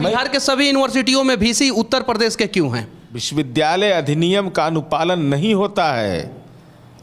बिहार के सभी यूनिवर्सिटियों में वीसी उत्तर प्रदेश के क्यों हैं? विश्वविद्यालय अधिनियम का अनुपालन नहीं होता है,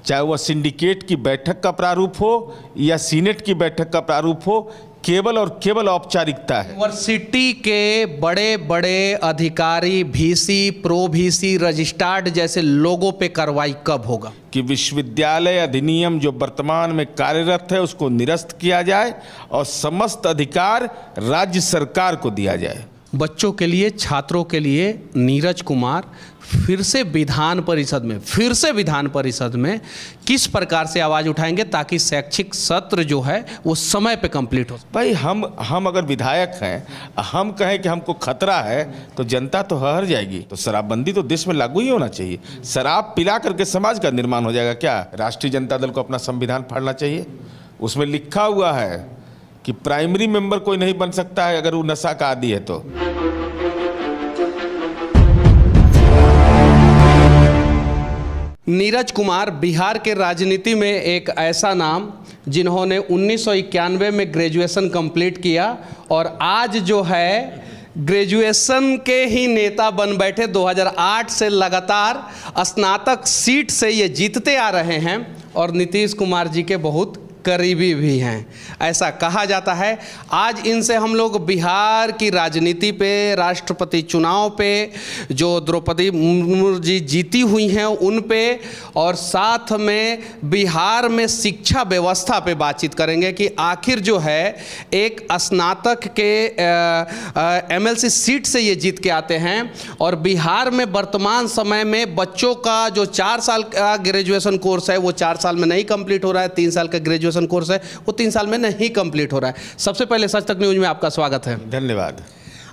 चाहे वह सिंडिकेट की बैठक का प्रारूप हो या सीनेट की बैठक का प्रारूप हो, केवल और केवल औपचारिकता है। यूनिवर्सिटी के बड़े बड़े अधिकारी वीसी, प्रो वीसी, रजिस्ट्रार्ड जैसे लोगों पे कार्रवाई कब होगा? कि विश्वविद्यालय अधिनियम जो वर्तमान में कार्यरत है उसको निरस्त किया जाए और समस्त अधिकार राज्य सरकार को दिया जाए। बच्चों के लिए, छात्रों के लिए नीरज कुमार फिर से विधान परिषद में किस प्रकार से आवाज़ उठाएंगे ताकि शैक्षिक सत्र जो है वो समय पे कंप्लीट हो? भाई हम अगर विधायक हैं, हम कहें कि हमको खतरा है तो जनता तो हार जाएगी। तो शराबबंदी तो देश में लागू ही होना चाहिए। शराब पिला करके समाज का निर्माण हो जाएगा क्या? राष्ट्रीय जनता दल को अपना संविधान फाड़ना चाहिए। उसमें लिखा हुआ है कि प्राइमरी मेंबर कोई नहीं बन सकता है अगर वो नशा का आदी है तो। नीरज कुमार बिहार के राजनीति में एक ऐसा नाम जिन्होंने 1991 में ग्रेजुएशन कंप्लीट किया और आज जो है ग्रेजुएशन के ही नेता बन बैठे। 2008 से लगातार स्नातक सीट से ये जीतते आ रहे हैं और नीतीश कुमार जी के बहुत करीबी भी हैं, ऐसा कहा जाता है। आज इनसे हम लोग बिहार की राजनीति पे, राष्ट्रपति चुनाव पे, जो द्रौपदी मुर्मू जी जीती हुई हैं उन पे, और साथ में बिहार में शिक्षा व्यवस्था पे बातचीत करेंगे कि आखिर जो है एक स्नातक के एमएलसी सीट से ये जीत के आते हैं और बिहार में वर्तमान समय में बच्चों का जो 4 साल का ग्रेजुएशन कोर्स है वो 4 साल में नहीं कंप्लीट हो रहा है, 3 साल का ग्रेजुएशन कोर्स है वो 3 साल में नहीं कंप्लीट हो रहा है। सबसे पहले सच तक न्यूज में आपका स्वागत है। धन्यवाद।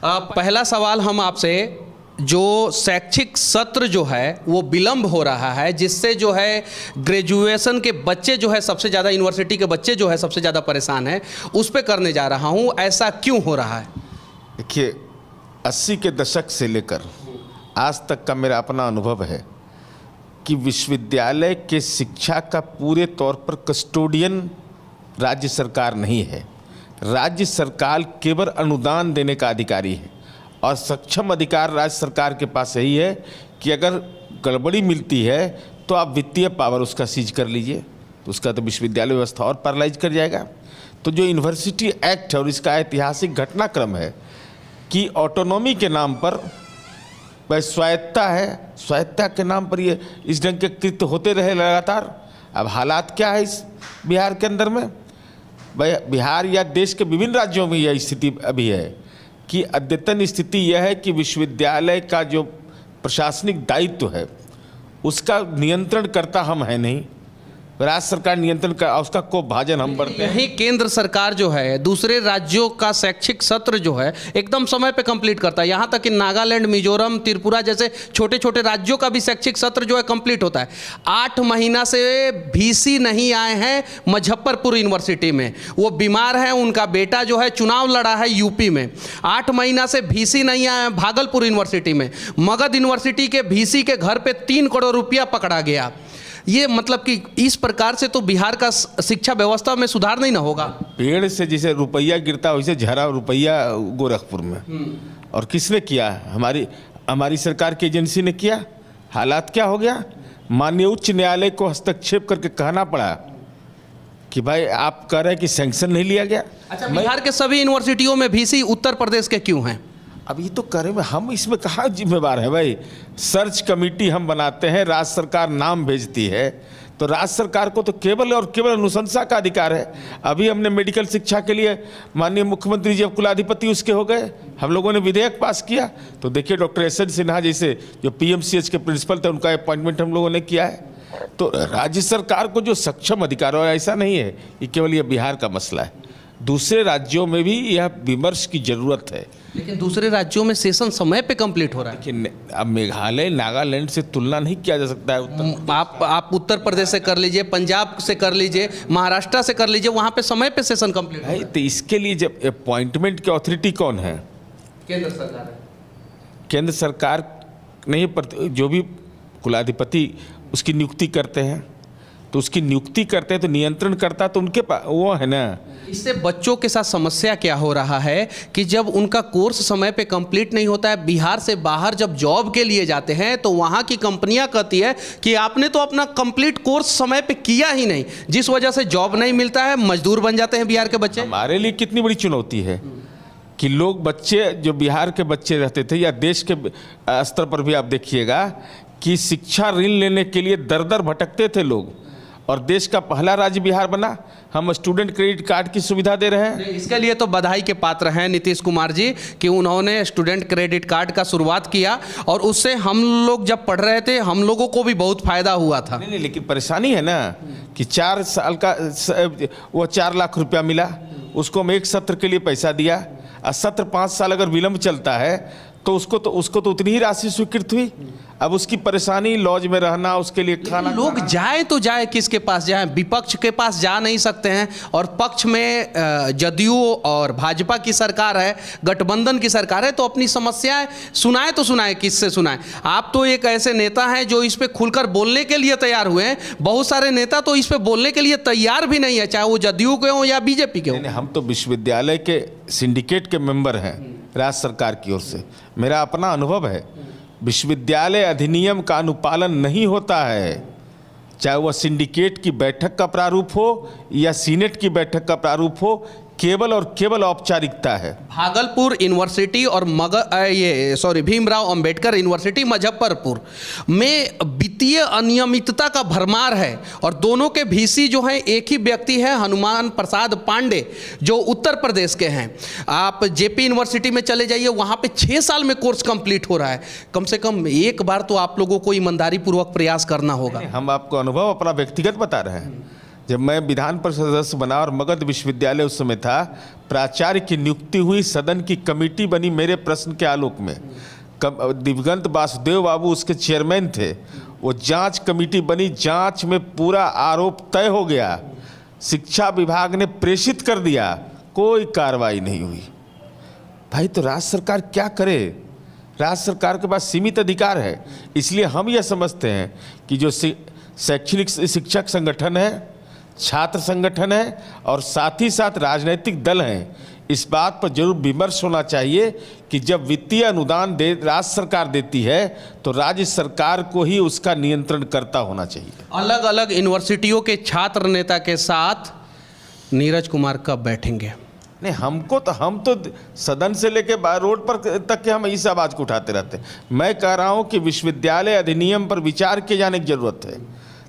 पहला सवाल हम आपसे, जो शैक्षिक सत्र जो है वो विलंब हो रहा है जिससे जो है ग्रेजुएशन के बच्चे जो है सबसे ज़्यादा, यूनिवर्सिटी के बच्चे जो है सबसे ज़्यादा परेशान है, उस पर करने जा रहा हूँ, ऐसा क्यों हो रहा है? देखिए, 80 के दशक से लेकर आज तक का मेरा अपना अनुभव है कि विश्वविद्यालय के शिक्षा का पूरे तौर पर कस्टोडियन राज्य सरकार नहीं है। राज्य सरकार केवल अनुदान देने का अधिकारी है और सक्षम अधिकार राज्य सरकार के पास यही है कि अगर गड़बड़ी मिलती है तो आप वित्तीय पावर उसका सीज कर लीजिए, तो उसका तो विश्वविद्यालय व्यवस्था और पैरालाइज कर जाएगा। तो जो यूनिवर्सिटी एक्ट है और इसका ऐतिहासिक घटनाक्रम है कि ऑटोनॉमी के नाम पर भाई स्वायत्ता है, स्वायत्ता के नाम पर ये इस ढंग के कृत्य होते रहे लगातार। अब हालात क्या है इस बिहार के अंदर में? भाई बिहार या देश के विभिन्न राज्यों में यह स्थिति अभी है कि अद्यतन स्थिति यह है कि विश्वविद्यालय का जो प्रशासनिक दायित्व है उसका नियंत्रण करता हम है नहीं, राज्य सरकार नियंत्रण का, उसका को भाजन हम बढ़ते हैं। यही केंद्र सरकार जो है दूसरे राज्यों का शैक्षिक सत्र जो है एकदम समय पे कंप्लीट करता है। यहाँ तक कि नागालैंड, मिजोरम, त्रिपुरा जैसे छोटे छोटे राज्यों का भी शैक्षिक सत्र जो है कंप्लीट होता है। 8 महीना से वीसी नहीं आए हैं मुजफ्फरपुर यूनिवर्सिटी में, वो बीमार हैं, उनका बेटा जो है चुनाव लड़ा है यूपी में। 8 महीना से वीसी नहीं आए हैं भागलपुर यूनिवर्सिटी में। मगध यूनिवर्सिटी के वीसी के घर पे 3 करोड़ रुपया पकड़ा गया। ये मतलब कि इस प्रकार से तो बिहार का शिक्षा व्यवस्था में सुधार नहीं ना होगा। पेड़ से जैसे रुपया गिरता वैसे झरा रुपया गोरखपुर में। और किसने किया? हमारी सरकार की एजेंसी ने किया। हालात क्या हो गया? माननीय उच्च न्यायालय को हस्तक्षेप करके कहना पड़ा कि भाई आप कह रहे हैं कि सैंक्शन नहीं लिया गया। अच्छा, बिहार के सभी यूनिवर्सिटियों में वीसी उत्तर प्रदेश के क्यों हैं? अब ये तो करें, हम इसमें कहाँ जिम्मेवार हैं भाई? सर्च कमेटी हम बनाते हैं, राज्य सरकार नाम भेजती है, तो राज्य सरकार को तो केवल और केवल अनुशंसा का अधिकार है। अभी हमने मेडिकल शिक्षा के लिए माननीय मुख्यमंत्री जी अब कुलाधिपति उसके हो गए, हम लोगों ने विधेयक पास किया। तो देखिए डॉक्टर एस.एन. सिन्हा जैसे जो पीएमसीएच के प्रिंसिपल थे उनका अपॉइंटमेंट हम लोगों ने किया है। तो राज्य सरकार को जो सक्षम अधिकार है, ऐसा नहीं है ये केवल ये बिहार का मसला है, दूसरे राज्यों में भी यह विमर्श की जरूरत है। लेकिन दूसरे राज्यों में सेशन समय पे कंप्लीट हो रहा है। लेकिन अब मेघालय, नागालैंड से तुलना नहीं किया जा सकता है। आप उत्तर प्रदेश से कर लीजिए, पंजाब से कर लीजिए, महाराष्ट्र से कर लीजिए, वहाँ पे समय पे सेशन कंप्लीट है। तो इसके लिए जब अपॉइंटमेंट की अथॉरिटी कौन है? केंद्र सरकार है। केंद्र सरकार नहीं, जो भी कुलाधिपति उसकी नियुक्ति करते हैं। तो उसकी नियुक्ति करते हैं तो नियंत्रण करता तो उनके पास वो है ना। इससे बच्चों के साथ समस्या क्या हो रहा है कि जब उनका कोर्स समय पे कंप्लीट नहीं होता है, बिहार से बाहर जब जॉब के लिए जाते हैं तो वहाँ की कंपनियाँ कहती है कि आपने तो अपना कंप्लीट कोर्स समय पे किया ही नहीं, जिस वजह से जॉब नहीं मिलता है, मजदूर बन जाते हैं बिहार के बच्चे। हमारे लिए कितनी बड़ी चुनौती है कि लोग बच्चे जो बिहार के बच्चे रहते थे या देश के स्तर पर भी आप देखिएगा कि शिक्षा ऋण लेने के लिए दर दर भटकते थे लोग, और देश का पहला राज्य बिहार बना। हम स्टूडेंट क्रेडिट कार्ड की सुविधा दे रहे हैं। इसके लिए तो बधाई के पात्र हैं नीतीश कुमार जी कि उन्होंने स्टूडेंट क्रेडिट कार्ड का शुरुआत किया, और उससे हम लोग जब पढ़ रहे थे हम लोगों को भी बहुत फायदा हुआ था। नहीं, लेकिन परेशानी है ना कि 4 साल का वो 4 लाख रुपया मिला, उसको हम एक सत्र के लिए पैसा दिया, और सत्र 5 साल अगर विलंब चलता है तो उसको तो उतनी ही राशि स्वीकृत हुई। अब उसकी परेशानी लॉज में रहना, उसके लिए खाना, लोग जाए तो जाए किसके पास जाए, विपक्ष के पास जा नहीं सकते हैं, और पक्ष में जदयू और भाजपा की सरकार है, गठबंधन की सरकार है, तो अपनी समस्याएं सुनाए तो सुनाए, किससे सुनाए। आप तो एक ऐसे नेता हैं जो इस पे खुलकर बोलने के लिए तैयार हुए हैं, बहुत सारे नेता तो इस पे बोलने के लिए तैयार भी नहीं है, चाहे वो जदयू के हों या बीजेपी के हों। हम तो विश्वविद्यालय के सिंडिकेट के मेंबर हैं राज्य सरकार की ओर से। मेरा अपना अनुभव है, विश्वविद्यालय अधिनियम का अनुपालन नहीं होता है, चाहे वह सिंडिकेट की बैठक का प्रारूप हो या सीनेट की बैठक का प्रारूप हो, केवल और केवल औपचारिकता है। भागलपुर यूनिवर्सिटी और भीमराव अंबेडकर यूनिवर्सिटी मुजफ्फरपुर में वित्तीय अनियमितता का भरमार है, और दोनों के वीसी जो हैं एक ही व्यक्ति है, हनुमान प्रसाद पांडे, जो उत्तर प्रदेश के हैं। आप जेपी यूनिवर्सिटी में चले जाइए, वहाँ पे 6 साल में कोर्स कंप्लीट हो रहा है। कम से कम एक बार तो आप लोगों को ईमानदारी पूर्वक प्रयास करना होगा। हम आपको अनुभव अपना व्यक्तिगत बता रहे हैं। जब मैं विधान परिषद सदस्य बना और मगध विश्वविद्यालय उस समय था, प्राचार्य की नियुक्ति हुई, सदन की कमेटी बनी मेरे प्रश्न के आलोक में। दिवंगत वासुदेव बाबू उसके चेयरमैन थे। वो जांच कमेटी बनी, जांच में पूरा आरोप तय हो गया, शिक्षा विभाग ने प्रेषित कर दिया, कोई कार्रवाई नहीं हुई। भाई तो राज्य सरकार क्या करे? राज्य सरकार के पास सीमित अधिकार है। इसलिए हम यह समझते हैं कि जो शैक्षणिक शिक्षक संगठन है, छात्र संगठन है, और साथ ही साथ राजनीतिक दल हैं, इस बात पर जरूर विमर्श होना चाहिए कि जब वित्तीय अनुदान राज्य सरकार देती है तो राज्य सरकार को ही उसका नियंत्रण करता होना चाहिए। अलग अलग यूनिवर्सिटियों के छात्र नेता के साथ नीरज कुमार कब बैठेंगे? नहीं, हम तो सदन से लेके रोड पर तक के हम इस आवाज़ को उठाते रहते हैं। मैं कह रहा हूं कि विश्वविद्यालय अधिनियम पर विचार किए जाने की जरूरत है।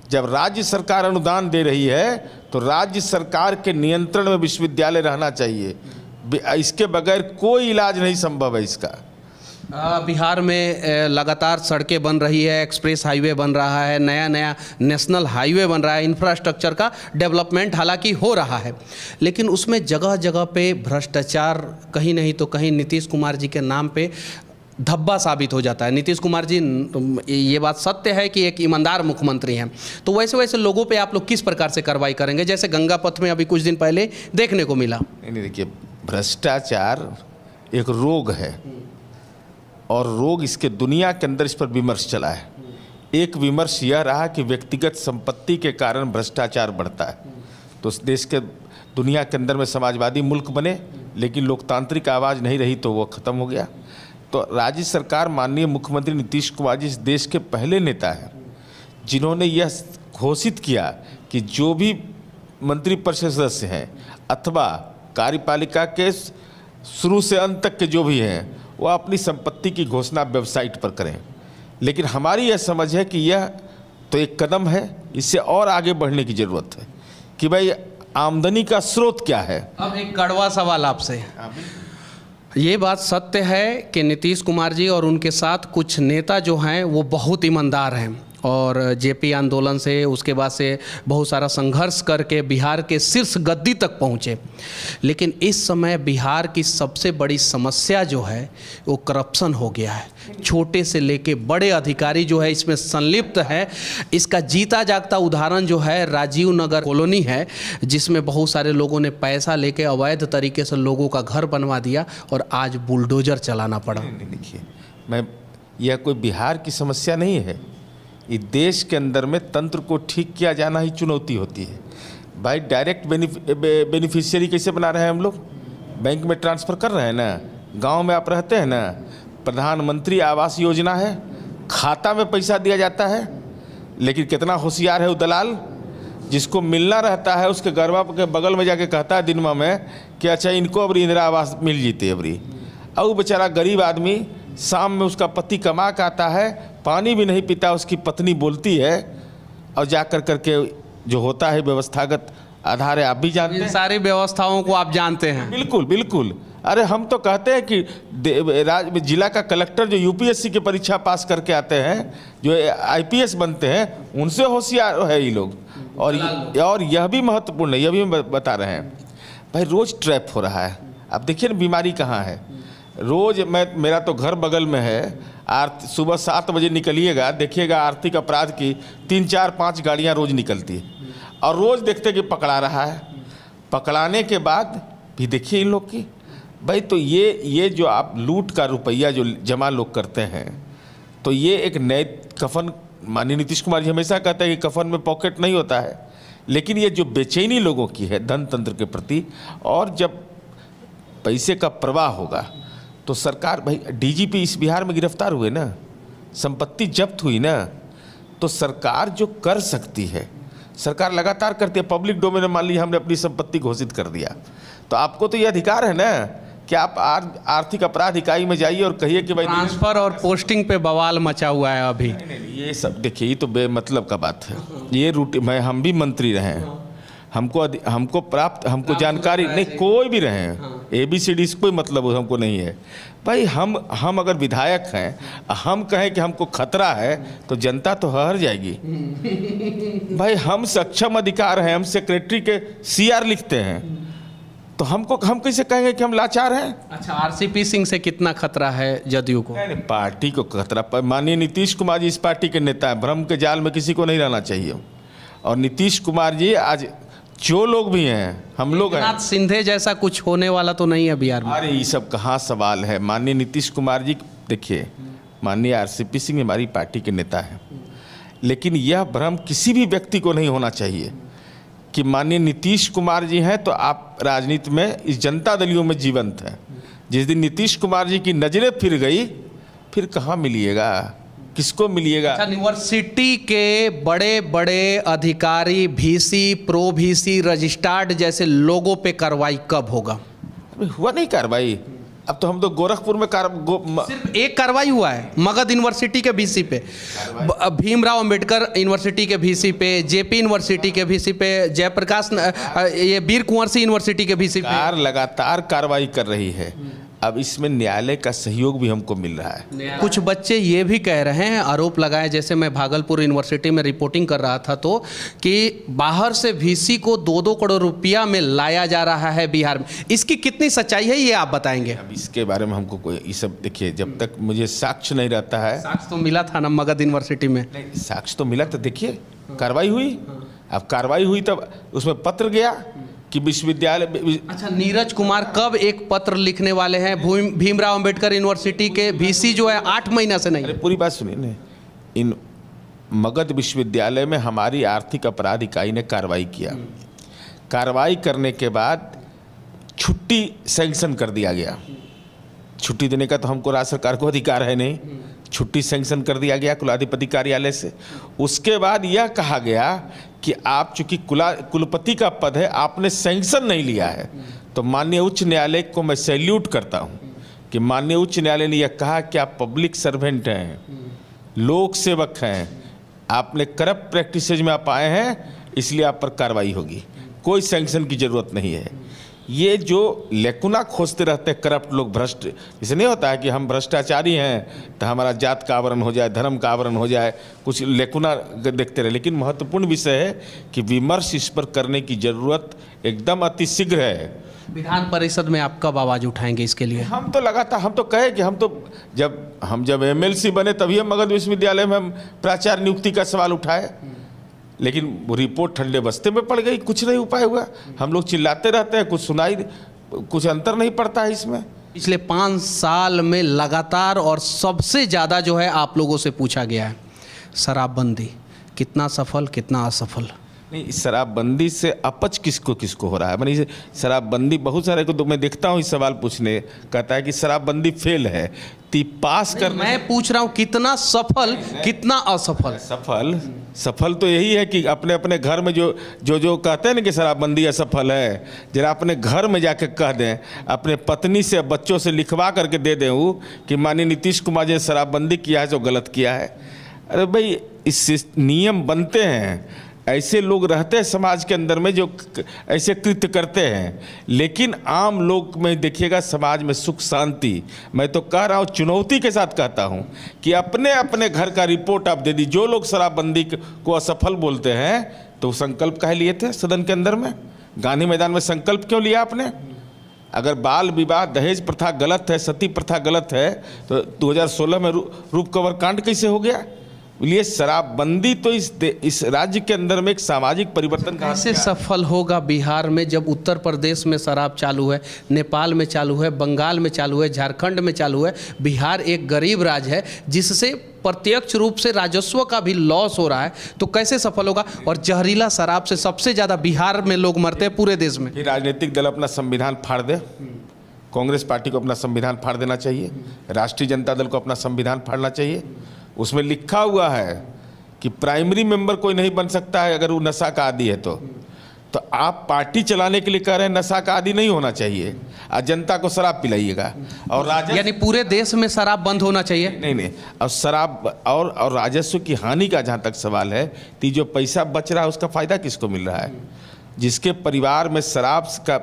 जब राज्य सरकार अनुदान दे रही है तो राज्य सरकार के नियंत्रण में विश्वविद्यालय रहना चाहिए, इसके बगैर कोई इलाज नहीं संभव है इसका। बिहार में लगातार सड़कें बन रही है, एक्सप्रेस हाईवे बन रहा है, नया नया नेशनल हाईवे बन रहा है, इंफ्रास्ट्रक्चर का डेवलपमेंट हालांकि हो रहा है, लेकिन उसमें जगह जगह पे भ्रष्टाचार कहीं नहीं तो कहीं नीतीश कुमार जी के नाम पे धब्बा साबित हो जाता है। नीतीश कुमार जी, ये बात सत्य है कि एक ईमानदार मुख्यमंत्री हैं, तो वैसे वैसे लोगों पे आप लोग किस प्रकार से कार्रवाई करेंगे, जैसे गंगा पथ में अभी कुछ दिन पहले देखने को मिला? नहीं, देखिए, भ्रष्टाचार एक रोग है, और रोग इसके दुनिया के अंदर इस पर विमर्श चला है। एक विमर्श यह रहा कि व्यक्तिगत संपत्ति के कारण भ्रष्टाचार बढ़ता है, तो उस देश के दुनिया के अंदर में समाजवादी मुल्क बने, लेकिन लोकतांत्रिक आवाज़ नहीं रही तो वो ख़त्म हो गया। तो राज्य सरकार, माननीय मुख्यमंत्री नीतीश कुमार जी इस देश के पहले नेता हैं जिन्होंने यह घोषित किया कि जो भी मंत्रिपरिषद सदस्य हैं अथवा कार्यपालिका के शुरू से अंत तक के जो भी हैं, वो अपनी संपत्ति की घोषणा वेबसाइट पर करें। लेकिन हमारी यह समझ है कि यह तो एक कदम है, इससे और आगे बढ़ने की ज़रूरत है कि भाई आमदनी का स्रोत क्या है। अब एक कड़वा सवाल आपसे, ये बात सत्य है कि नीतीश कुमार जी और उनके साथ कुछ नेता जो हैं वो बहुत ईमानदार हैं, और जेपी आंदोलन से, उसके बाद से बहुत सारा संघर्ष करके बिहार के शीर्ष गद्दी तक पहुँचे, लेकिन इस समय बिहार की सबसे बड़ी समस्या जो है वो करप्शन हो गया है। छोटे से लेके बड़े अधिकारी जो है इसमें संलिप्त है। इसका जीता जागता उदाहरण जो है राजीव नगर कॉलोनी है, जिसमें बहुत सारे लोगों ने पैसा लेके अवैध तरीके से लोगों का घर बनवा दिया और आज बुलडोजर चलाना पड़ा। देखिए, यह कोई बिहार की समस्या नहीं है, इस देश के अंदर में तंत्र को ठीक किया जाना ही चुनौती होती है। भाई डायरेक्ट बेनिफिशियरी कैसे बना रहे हैं हम लोग? बैंक में ट्रांसफ़र कर रहे हैं ना, गांव में आप रहते हैं ना, प्रधानमंत्री आवास योजना है, खाता में पैसा दिया जाता है। लेकिन कितना होशियार है वो दलाल, जिसको मिलना रहता है उसके गरबा के बगल में जाके कहता है दिनमा में कि अच्छा इनको अबरी इंदिरा आवास मिल जीते अबरी। और वो बेचारा गरीब आदमी शाम में उसका पति कमा के आता है, पानी भी नहीं पीता, उसकी पत्नी बोलती है और जा कर करके जो होता है व्यवस्थागत आधार है, आप भी जानते इन हैं, सारी व्यवस्थाओं को आप जानते हैं। बिल्कुल बिल्कुल। अरे हम तो कहते हैं कि जिला का कलेक्टर जो यूपीएससी की परीक्षा पास करके आते हैं, जो आईपीएस बनते हैं, उनसे होशियार है ये लोग। और यह भी महत्वपूर्ण है, यह भी हम बता रहे हैं भाई, रोज़ ट्रैप हो रहा है। अब देखिए ना बीमारी कहाँ है। रोज़ मेरा तो घर बगल में है, सुबह 7 बजे निकलिएगा, देखिएगा आर्थिक अपराध की 3, 4, 5 गाड़ियाँ रोज़ निकलती है और रोज़ देखते कि पकड़ा रहा है। पकड़ाने के बाद भी देखिए इन लोग की, भाई तो ये जो आप लूट का रुपया जो जमा लोग करते हैं, तो ये एक नए कफन, माननीय नीतीश कुमार जी हमेशा कहते हैं कि कफन में पॉकेट नहीं होता है, लेकिन ये जो बेचैनी लोगों की है धन तंत्र के प्रति, और जब पैसे का प्रवाह होगा तो सरकार, भाई डीजीपी इस बिहार में गिरफ्तार हुए ना, संपत्ति जब्त हुई ना, तो सरकार जो कर सकती है सरकार लगातार करती है। पब्लिक डोमेन में मान लीजिए हमने अपनी संपत्ति घोषित कर दिया, तो आपको तो ये अधिकार है ना कि आप आर्थिक अपराध इकाई में जाइए और कहिए कि भाई ट्रांसफर और पोस्टिंग पे बवाल मचा हुआ है अभी। ये सब देखिए, ये तो बेमतलब का बात है। ये रूटीन, हम भी मंत्री रहे हैं, हमको जानकारी नहीं, कोई भी रहे हैं, ABCD से कोई मतलब हमको नहीं है। भाई हम अगर विधायक हैं, हम कहें कि हमको खतरा है तो जनता तो हर जाएगी। भाई हम सक्षम अधिकार हैं, हम सेक्रेटरी के CR लिखते हैं, तो हम कैसे कहेंगे कि हम लाचार हैं? अच्छा, RCP सिंह से कितना खतरा है जदयू को? नहीं, पार्टी को खतरा, माननीय नीतीश कुमार जी इस पार्टी के नेता हैं, भ्रम के जाल में किसी को नहीं रहना चाहिए। और नीतीश कुमार जी आज जो लोग भी हैं, हम लोग हैं, एकनाथ शिंदे जैसा कुछ होने वाला तो नहीं है बिहार में। अरे ये सब कहाँ सवाल है। माननीय नीतीश कुमार जी, देखिए माननीय RCP सिंह हमारी पार्टी के नेता हैं, लेकिन यह भ्रम किसी भी व्यक्ति को नहीं होना चाहिए कि माननीय नीतीश कुमार जी हैं तो आप राजनीति में इस जनता दलियों में जीवंत हैं। जिस दिन नीतीश कुमार जी की नजरें फिर गई, फिर कहाँ मिलिएगा, किसको मिलिएगा? अच्छा, यूनिवर्सिटी के बड़े बड़े अधिकारी, VC, प्रो VC, रजिस्ट्रार्ड जैसे लोगों पे कार्रवाई कब होगा? हुआ नहीं कार्रवाई। अब तो हम तो गोरखपुर में सिर्फ एक कार्रवाई हुआ है, मगध यूनिवर्सिटी के VC पे, भीमराव अंबेडकर यूनिवर्सिटी के VC पे, JP यूनिवर्सिटी के VC पे, जयप्रकाश, ये वीर कुंवर सिंह यूनिवर्सिटी के VC पे लगातार कार्रवाई कर रही है। अब इसमें न्यायालय का सहयोग भी हमको मिल रहा है। कुछ बच्चे ये भी कह रहे हैं, आरोप लगाए, जैसे मैं भागलपुर यूनिवर्सिटी में रिपोर्टिंग कर रहा था तो, कि बाहर से VC को 2-2 करोड़ रुपया में लाया जा रहा है बिहार में। इसकी कितनी सच्चाई है ये आप बताएंगे? अब इसके बारे में हमको कोई, ये सब देखिए, जब तक मुझे साक्ष्य नहीं रहता है। साक्ष्य तो मिला था ना मगध यूनिवर्सिटी में? साक्ष्य तो मिला, तो देखिए कार्रवाई हुई। अब कार्रवाई हुई तब उसमें पत्र गया कि विश्वविद्यालय। अच्छा, नीरज कुमार कब एक पत्र लिखने वाले हैं? भीमराव अंबेडकर यूनिवर्सिटी के VC जो है 8 महीना से नहीं। अरे पूरी बात सुनिए ना, इन मगध विश्वविद्यालय में हमारी आर्थिक अपराध इकाई ने कार्रवाई किया। कार्रवाई करने के बाद छुट्टी सैंक्शन कर दिया गया। छुट्टी देने का तो हमको राज्य सरकार को अधिकार है नहीं, छुट्टी सैंक्शन कर दिया गया कुलाधिपति कार्यालय से। उसके बाद यह कहा गया कि आप चूंकि कुलपति का पद है, आपने सैंक्शन नहीं लिया है। तो माननीय उच्च न्यायालय को मैं सैल्यूट करता हूं कि माननीय उच्च न्यायालय ने यह कहा कि आप पब्लिक सर्वेंट हैं, लोक सेवक हैं, आपने करप्ट प्रैक्टिसेज में आप आए हैं, इसलिए आप पर कार्रवाई होगी, कोई सैंक्शन की जरूरत नहीं है। ये जो लेकुना खोजते रहते हैं करप्ट लोग, भ्रष्ट, इसे नहीं होता है कि हम भ्रष्टाचारी हैं तो हमारा जात का आवरण हो जाए, धर्म का आवरण हो जाए, कुछ लेकुना देखते रहे। लेकिन महत्वपूर्ण विषय है कि विमर्श इस पर करने की जरूरत एकदम अति शीघ्र है। विधान परिषद में आप कब आवाज उठाएंगे इसके लिए? हम तो लगातार, हम तो कहे कि हम तो जब MLC बने तभी हम मगध विश्वविद्यालय में हम प्राचार्य नियुक्ति का सवाल उठाए, लेकिन वो रिपोर्ट ठंडे बस्ते में पड़ गई, कुछ नहीं उपाय हुआ। हम लोग चिल्लाते रहते हैं, कुछ अंतर नहीं पड़ता है इसमें। पिछले 5 साल में लगातार और सबसे ज़्यादा जो है आप लोगों से पूछा गया है, शराबबंदी कितना सफल कितना असफल? नहीं, शराबबंदी से अपच किसको किसको हो रहा है? मानी शराबबंदी बहुत सारे को तो मैं देखता हूँ इस सवाल पूछने, कहता है कि शराबबंदी फेल है, ती पास कर। मैं पूछ रहा हूँ कितना सफल कितना असफल? सफल तो यही है कि अपने अपने घर में जो जो जो कहते हैं ना कि शराबबंदी असफल है, जरा अपने घर में जाके कह दें, अपने पत्नी से बच्चों से लिखवा करके दे दें वो कि माननीय नीतीश कुमार जी ने शराबबंदी किया है जो गलत किया है। अरे भाई, इस नियम बनते हैं, ऐसे लोग रहते हैं समाज के अंदर में जो ऐसे कृत्य करते हैं, लेकिन आम लोग में देखिएगा समाज में सुख शांति। मैं तो कह रहा हूँ, चुनौती के साथ कहता हूँ कि अपने अपने घर का रिपोर्ट आप दे दी। जो लोग शराबबंदी को असफल बोलते हैं तो संकल्प काहे लिए थे सदन के अंदर में? गांधी मैदान में संकल्प क्यों लिया आपने? अगर बाल विवाह दहेज प्रथा गलत है, सती प्रथा गलत है, तो 2016 में रूप कवर कांड कैसे हो गया? लिए शराबबंदी तो इस राज्य के अंदर में एक सामाजिक परिवर्तन कैसे सफल होगा बिहार में, जब उत्तर प्रदेश में शराब चालू है, नेपाल में चालू है, बंगाल में चालू है, झारखंड में चालू है। बिहार एक गरीब राज्य है जिससे प्रत्यक्ष रूप से राजस्व का भी लॉस हो रहा है, तो कैसे सफल होगा? और जहरीला शराब से सबसे ज़्यादा बिहार में लोग मरते हैं पूरे देश में। फिर राजनीतिक दल अपना संविधान फाड़ दे, कांग्रेस पार्टी को अपना संविधान फाड़ देना चाहिए, राष्ट्रीय जनता दल को अपना संविधान फाड़ना चाहिए। उसमें लिखा हुआ है कि प्राइमरी मेंबर कोई नहीं बन सकता है अगर वो नशा का आदी है। तो आप पार्टी चलाने के लिए कह रहे हैं नशा का आदी नहीं होना चाहिए और जनता को शराब पिलाइएगा, और राजस्व, यानी पूरे देश में शराब बंद होना चाहिए? नहीं, और शराब और राजस्व की हानि का जहाँ तक सवाल है, तो जो पैसा बच रहा है उसका फ़ायदा किसको मिल रहा है? जिसके परिवार में शराब का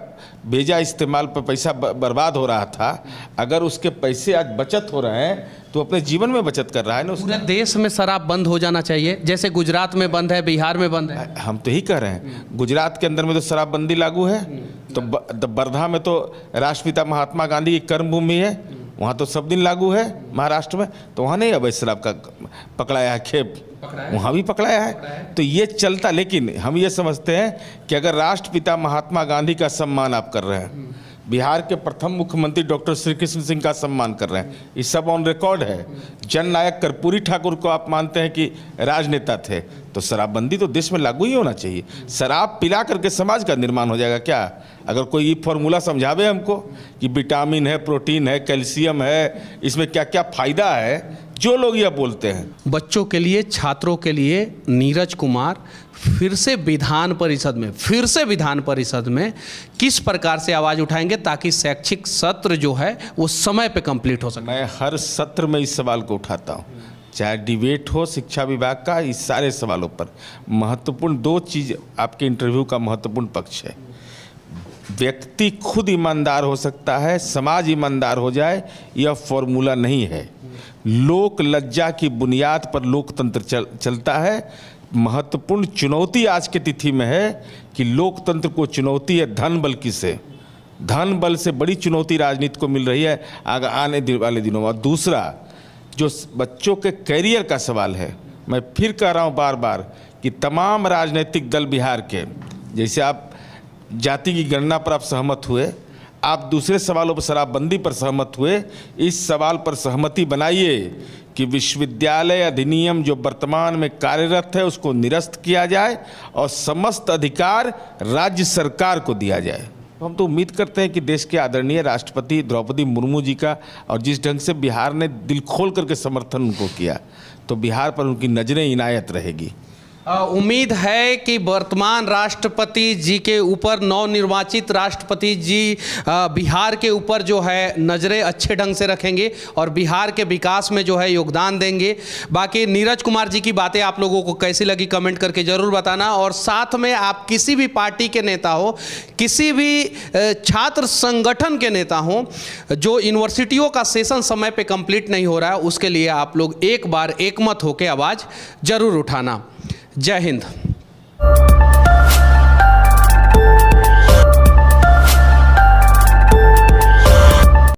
बेजा इस्तेमाल पर पैसा बर्बाद हो रहा था, अगर उसके पैसे आज बचत हो रहे हैं तो अपने जीवन में बचत कर रहा है ना। पूरे देश में शराब बंद हो जाना चाहिए, जैसे गुजरात में बंद है, बिहार में बंद है। हम तो यही कह रहे हैं, गुजरात के अंदर में तो शराबबंदी लागू है, तो वर्धा में तो राष्ट्रपिता महात्मा गांधी की कर्मभूमि है, वहाँ तो सब दिन लागू है। महाराष्ट्र में तो वहाँ नहीं अवैध शराब का पकड़ाया है खेप, वहाँ भी पकड़ाया है। तो ये चलता, लेकिन हम ये समझते हैं कि अगर राष्ट्रपिता महात्मा गांधी का सम्मान आप कर रहे हैं, बिहार के प्रथम मुख्यमंत्री डॉक्टर श्री कृष्ण सिंह का सम्मान कर रहे हैं, ये सब ऑन रिकॉर्ड है, जननायक कर्पूरी ठाकुर को आप मानते हैं कि राजनेता थे, तो शराबबंदी तो देश में लागू ही होना चाहिए। शराब पिला करके समाज का निर्माण हो जाएगा क्या? अगर कोई ये फॉर्मूला समझावे हमको कि विटामिन है, प्रोटीन है, कैल्शियम है, इसमें क्या क्या फायदा है, जो लोग यह बोलते हैं। बच्चों के लिए, छात्रों के लिए नीरज कुमार फिर से विधान परिषद में किस प्रकार से आवाज़ उठाएंगे ताकि शैक्षिक सत्र जो है वो समय पे कंप्लीट हो सके? मैं हर सत्र में इस सवाल को उठाता हूँ, चाहे डिबेट हो शिक्षा विभाग का, इस सारे सवालों पर महत्वपूर्ण दो चीज़ आपके इंटरव्यू का महत्वपूर्ण पक्ष है। व्यक्ति खुद ईमानदार हो सकता है, समाज ईमानदार हो जाए, यह फॉर्मूला नहीं है। लोक लज्जा की बुनियाद पर लोकतंत्र चलता है। महत्वपूर्ण चुनौती आज की तिथि में है कि लोकतंत्र को चुनौती है धन बल की से, धन बल से बड़ी चुनौती राजनीति को मिल रही है आने वाले दिनों में। दूसरा, जो बच्चों के कैरियर का सवाल है, मैं फिर कह रहा हूँ बार बार कि तमाम राजनीतिक दल बिहार के, जैसे आप जाति की गणना पर आप सहमत हुए, आप दूसरे सवालों पर शराबबंदी पर सहमत हुए, इस सवाल पर सहमति बनाइए कि विश्वविद्यालय अधिनियम जो वर्तमान में कार्यरत है उसको निरस्त किया जाए और समस्त अधिकार राज्य सरकार को दिया जाए। हम तो उम्मीद करते हैं कि देश के आदरणीय राष्ट्रपति द्रौपदी मुर्मू जी का, और जिस ढंग से बिहार ने दिल खोल करके समर्थन उनको किया, तो बिहार पर उनकी नजरें इनायत रहेगी। उम्मीद है कि वर्तमान राष्ट्रपति जी के ऊपर, नवनिर्वाचित राष्ट्रपति जी बिहार के ऊपर जो है नज़रें अच्छे ढंग से रखेंगे और बिहार के विकास में जो है योगदान देंगे। बाकी नीरज कुमार जी की बातें आप लोगों को कैसी लगी कमेंट करके ज़रूर बताना, और साथ में आप किसी भी पार्टी के नेता हो, किसी भी छात्र संगठन के नेता हो, जो यूनिवर्सिटियों का सेशन समय पे कंप्लीट नहीं हो रहा है, उसके लिए आप लोग एक बार एकमत होकर आवाज़ ज़रूर उठाना। जय हिंद।